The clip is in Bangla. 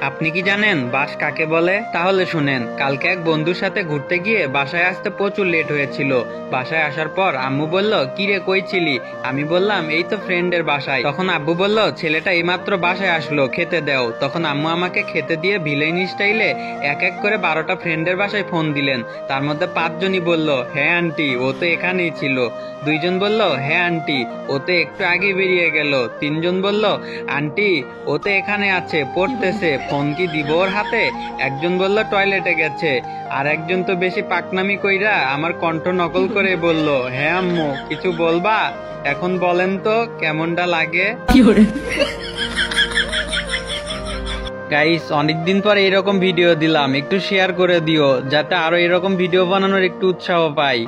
আপনি কি জানেন বাস কাকে বলে? তাহলে শুনেন। কালকে এক বন্ধুর সাথে ঘুরতে গিয়ে বাসায় আসতে প্রচুর লেট হয়েছিল। বাসায় আসার পর আম্মু বলল, কিরে কই ছিলি? আমি বললাম, এই তো ফ্রেন্ডের বাসায়। তখন আব্বু বলল, ছেলেটা এইমাত্র বাসায় আসলো, খেতে দাও। তখন আম্মু আমাকে খেতে দিয়ে ভিলেন স্টাইলে এক এক করে 12টা ফ্রেন্ডের বাসায় ফোন দিলেন। তার মধ্যে 5 জনই বলল, হ্যাঁ আন্টি, ও তো এখানেই ছিল। 2 জন বলল, হ্যাঁ আন্টি, ও তো একটু আগে বেরিয়ে গেল। 3 জন বলল, আন্টি, ও তো এখানে আছে, পড়তেছে, ফোন কি দিব ওর হাতে? একজন বলল টয়লেটে গেছে। আর একজন তো বেশি পাকনামি কইরা আমার কণ্ঠ নকল করে বলল, হ্যাঁ আম্মু, কিছু বলবা? এখন বলেন তো কেমনটা লাগে। গাইস, অনেকদিন পর এরকম ভিডিও দিলাম, একটু শেয়ার করে দিও যাতে আরো এরকম ভিডিও বানানোর একটু উৎসাহ পাই।